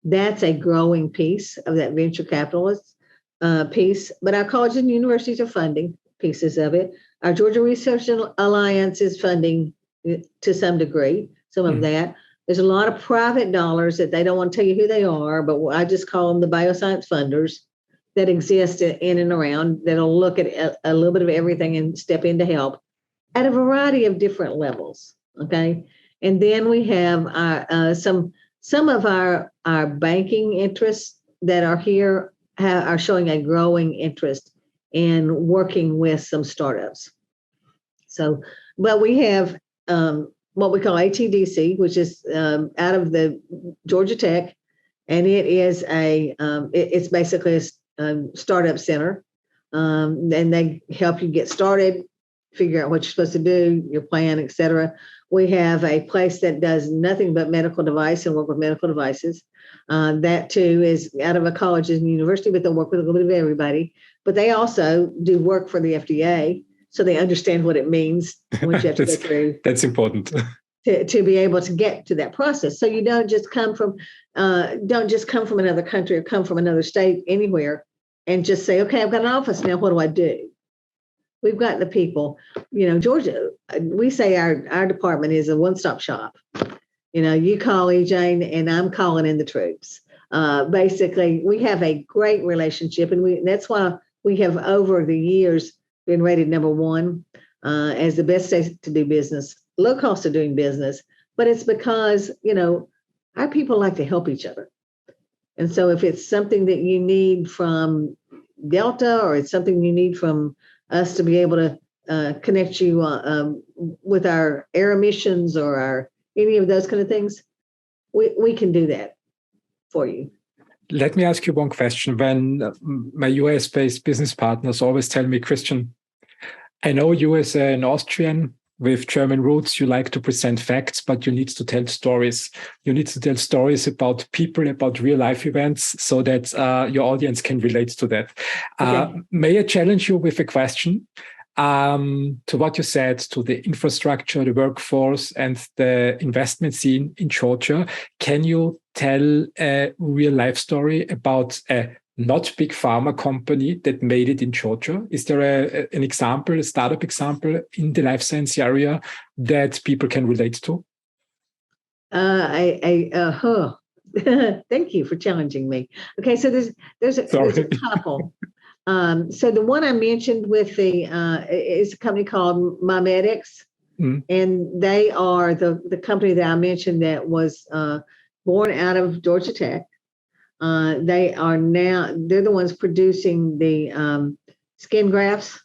That's a growing piece of that venture capitalist piece. But our colleges and universities are funding pieces of it. Our Georgia Research Alliance is funding to some degree, some of that. There's a lot of private dollars that they don't want to tell you who they are, but I just call them the bioscience funders that exist in and around that'll look at a little bit of everything and step in to help at a variety of different levels. Okay. And then we have our, some of our banking interests that are here are showing a growing interest in working with some startups. So, but we have what we call ATDC, which is out of the Georgia Tech, and it is it's basically a startup center, and they help you get started, figure out what you're supposed to do, your plan, et cetera. We have a place that does nothing but medical device and work with medical devices. That too is out of a college and university, but they'll work with a little bit of everybody. But they also do work for the FDA, so they understand what it means once you have to go through. That's important. To be able to get to that process. So you don't just come from another country or come from another state anywhere and just say, okay, I've got an office now. What do I do? We've got the people, Georgia, we say our department is a one-stop shop. You call EJane and I'm calling in the troops. Basically, we have a great relationship, and that's why we have over the years been rated number one as the best state to do business, low cost of doing business. But it's because, our people like to help each other. And so if it's something that you need from Delta, or it's something you need from us to be able to connect you with our air emissions or any of those kind of things, we can do that for you. Let me ask you one question. When my US-based business partners always tell me, Christian, I know you as an Austrian with German roots, you like to present facts, but you need to tell stories. You need to tell stories about people, about real life events, so that your audience can relate to that. Okay. May I challenge you with a question to what you said, to the infrastructure, the workforce, and the investment scene in Georgia? Can you tell a real life story about a not big pharma company that made it in Georgia? Is there an example, a startup example in the life science area that people can relate to? Thank you for challenging me. Okay, so there's a couple. So the one I mentioned with is a company called MyMedics, and they are the company that I mentioned that was born out of Georgia Tech. They're the ones producing the skin grafts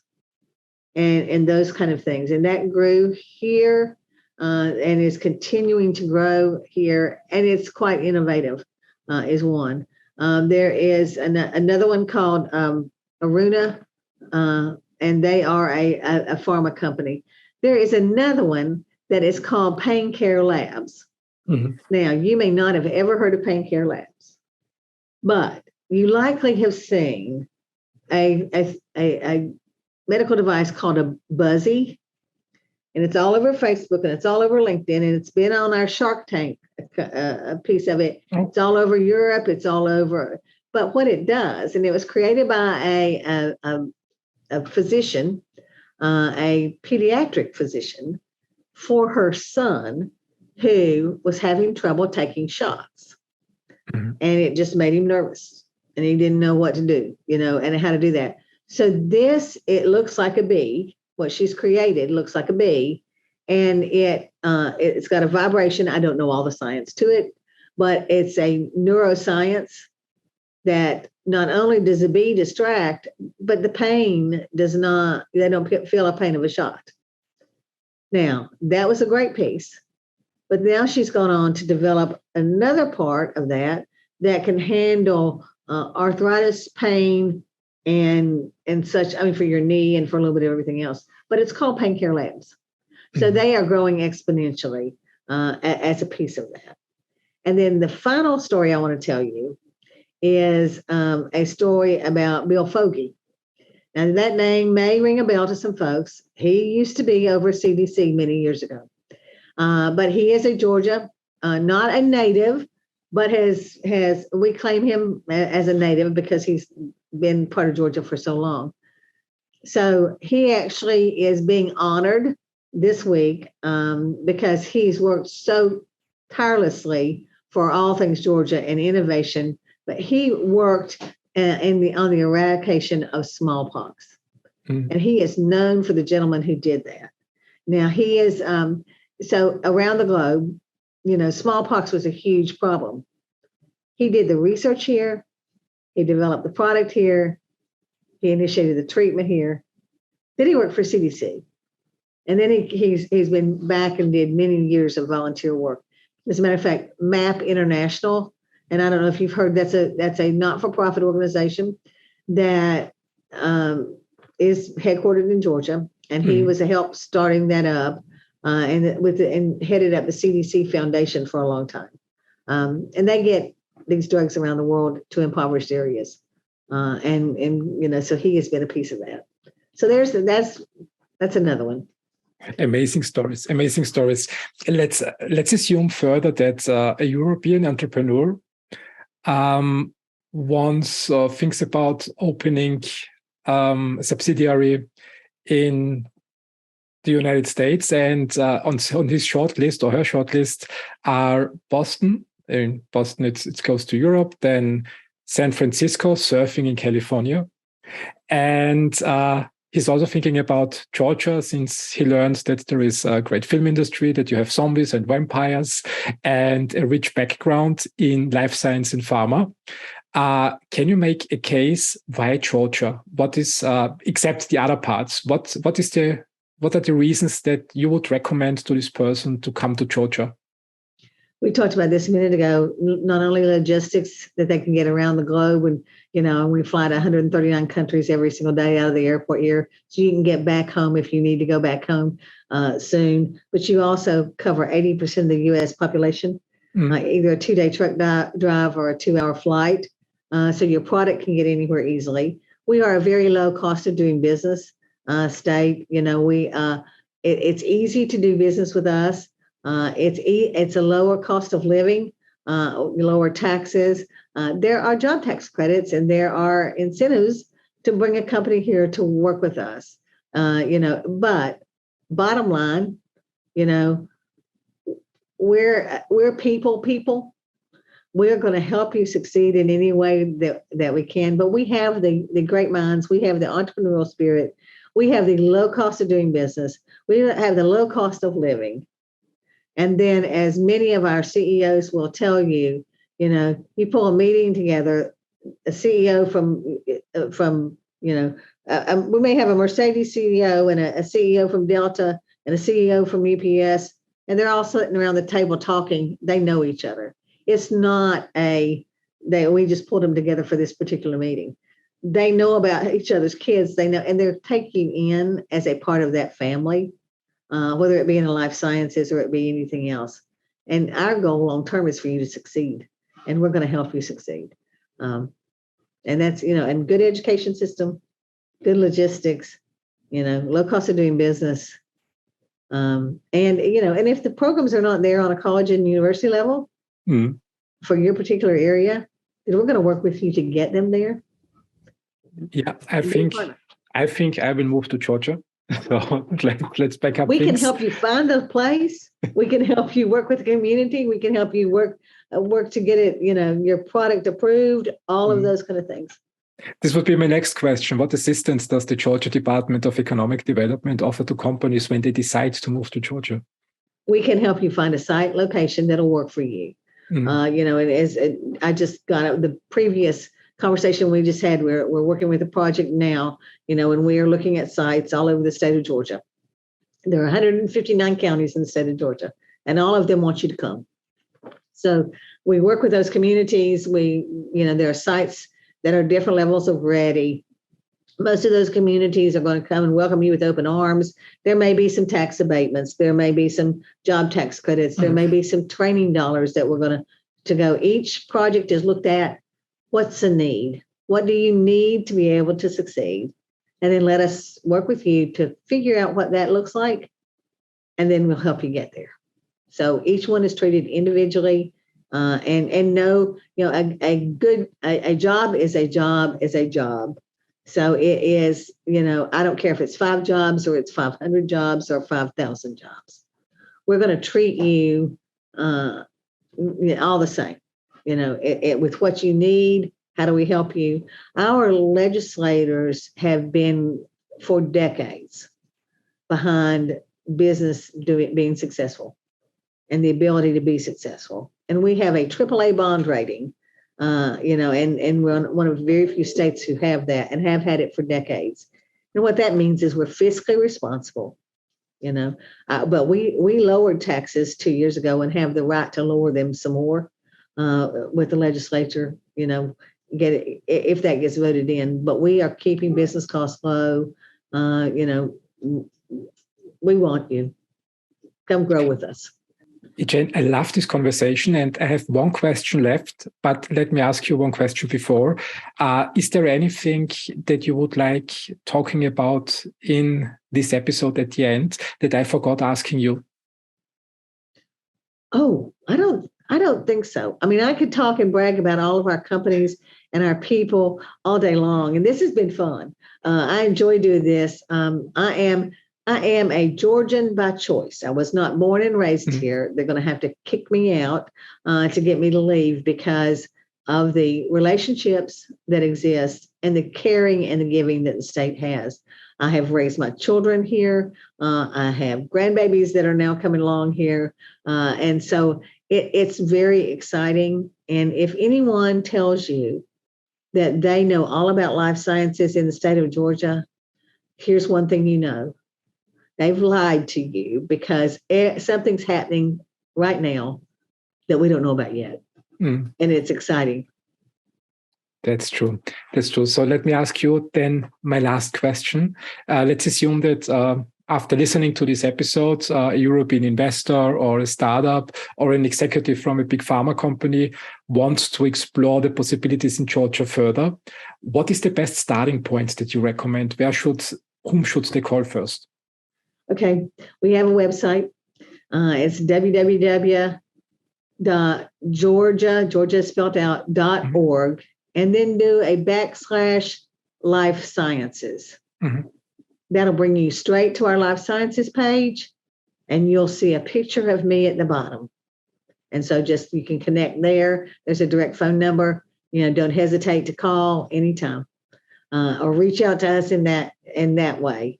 and those kind of things. And that grew here and is continuing to grow here. And it's quite innovative, is one. There is another one called Aruna, and they are a pharma company. There is another one that is called Pain Care Labs. Mm-hmm. Now, you may not have ever heard of Pain Care Labs, but you likely have seen a medical device called a Buzzy, and it's all over Facebook and it's all over LinkedIn, and it's been on our Shark Tank, a piece of it. Oh. It's all over Europe. It's all over. But what it does, and it was created by a physician, a pediatric physician, for her son who was having trouble taking shots. Mm-hmm. And it just made him nervous, and he didn't know what to do, and how to do that. So it looks like a bee. what she's created looks like a bee, and it's got a vibration. I don't know all the science to it, but it's a neuroscience that not only does the bee distract, but the pain does not, they don't feel a pain of a shot. Now, that was a great piece, but now she's gone on to develop another part of that can handle arthritis, pain, and such, I mean, for your knee and for a little bit of everything else. But it's called Pain Care Labs. So they are growing exponentially as a piece of that. And then the final story I want to tell you is a story about Bill Fogarty. Now, that name may ring a bell to some folks. He used to be over CDC many years ago. But he is a Georgia, not a native, but we claim him as a native because he's been part of Georgia for so long. So he actually is being honored this week because he's worked so tirelessly for all things Georgia and innovation. But he worked on the eradication of smallpox. And he is known for the gentleman who did that. Now, he is, so around the globe, smallpox was a huge problem. He did the research here. He developed the product here. He initiated the treatment here. Then he worked for CDC. And then he's been back and did many years of volunteer work. As a matter of fact, MAP International, and I don't know if you've heard, that's a not-for-profit organization that is headquartered in Georgia, and he was a help starting that up, and headed up the CDC Foundation for a long time. And they get these drugs around the world to impoverished areas, and so he has been a piece of that. So that's another one. Amazing stories. Let's assume further that a European entrepreneur once thinks about opening a subsidiary in the United States, and on his short list or her short list are Boston. In Boston, it's close to Europe. Then San Francisco, surfing in California, and he's also thinking about Georgia, since he learns that there is a great film industry, that you have zombies and vampires, and a rich background in life science and pharma. Can you make a case why Georgia? What is, except the other parts, what are the reasons that you would recommend to this person to come to Georgia? We talked about this a minute ago, not only logistics that they can get around the globe, and we fly to 139 countries every single day out of the airport here, so you can get back home if you need to go back home soon. But you also cover 80% of the U.S. population, either a 2-day truck drive or a 2-hour flight. So your product can get anywhere easily. We are a very low cost of doing business state. It's easy to do business with us. It's a lower cost of living, lower taxes. There are job tax credits, and there are incentives to bring a company here to work with us. But bottom line, we're people. We're going to help you succeed in any way that we can. But we have the great minds. We have the entrepreneurial spirit. We have the low cost of doing business. We have the low cost of living. And then, as many of our CEOs will tell you, you pull a meeting together, a CEO we may have a Mercedes CEO and a CEO from Delta and a CEO from UPS, and they're all sitting around the table talking. They know each other. It's not we just pulled them together for this particular meeting. They know about each other's kids. They know, and they're taking you in as a part of that family. Whether it be in the life sciences or it be anything else. And our goal long term is for you to succeed, and we're going to help you succeed. And that's, and good education system, good logistics, low cost of doing business. And if the programs are not there on a college and university level for your particular area, then we're going to work with you to get them there. Yeah, I think I will move to Georgia. So let's back up. We can help you find a place. We can help you work with the community. We can help you work to get it, your product approved, all of those kind of things. This would be my next question. What assistance does the Georgia Department of Economic Development offer to companies when they decide to move to Georgia? We can help you find a site location that'll work for you. And as I just got out the previous conversation we just had, we're working with a project now, and we are looking at sites all over the state of Georgia. There are 159 counties in the state of Georgia, and all of them want you to come. So we work with those communities. There are sites that are different levels of ready. Most of those communities are going to come and welcome you with open arms. There may be some tax abatements. There may be some job tax credits. There may be some training dollars that we're going to go. Each project is looked at. What's the need? What do you need to be able to succeed? And then let us work with you to figure out what that looks like. And then we'll help you get there. So each one is treated individually. And know, a job is a job is a job. So it is, I don't care if it's 5 jobs or it's 500 jobs or 5,000 jobs. We're going to treat you all the same, with what you need. How do we help you? Our legislators have been for decades behind business being successful and the ability to be successful. And we have a AAA bond rating, and we're one of very few states who have that and have had it for decades. And what that means is we're fiscally responsible, but we lowered taxes 2 years ago and have the right to lower them some more with the legislature, get it, if that gets voted in. But we are keeping business costs low. We want you. Come grow with us. Jane, I love this conversation, and I have one question left, but let me ask you one question before. Is there anything that you would like talking about in this episode at the end that I forgot asking you? Oh, I don't think so. I mean, I could talk and brag about all of our companies and our people all day long, and this has been fun. I enjoy doing this. I am a Georgian by choice. I was not born and raised here. They're going to have to kick me out to get me to leave because of the relationships that exist and the caring and the giving that the state has. I have raised my children here. I have grandbabies that are now coming along here. And so it's very exciting. And if anyone tells you that they know all about life sciences in the state of Georgia, here's one thing you know. They've lied to you because something's happening right now that we don't know about yet. And it's exciting. That's true. So let me ask you then my last question. Let's assume that after listening to this episode, a European investor or a startup or an executive from a big pharma company wants to explore the possibilities in Georgia further. What is the best starting point that you recommend? Whom should they call first? Okay, we have a website. It's www.georgia spelled out, .org, and then do a /life sciences. That'll bring you straight to our life sciences page, and you'll see a picture of me at the bottom. And so you can connect there. There's a direct phone number. Don't hesitate to call anytime or reach out to us in that way.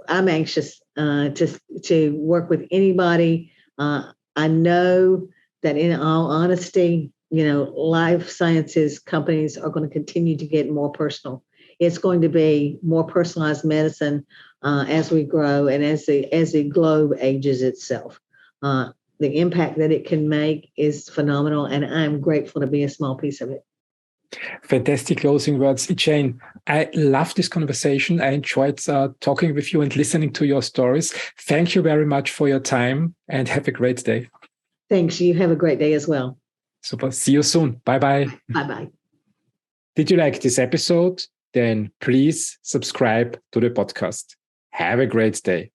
I'm anxious to work with anybody. I know that in all honesty, life sciences companies are going to continue to get more personal. It's going to be more personalized medicine as we grow and as the globe ages itself. The impact that it can make is phenomenal, and I'm grateful to be a small piece of it. Fantastic closing words. Jane, I love this conversation. I enjoyed talking with you and listening to your stories. Thank you very much for your time and have a great day. Thanks. You have a great day as well. Super. See you soon. Bye-bye. Bye-bye. Did you like this episode? Then please subscribe to the podcast. Have a great day.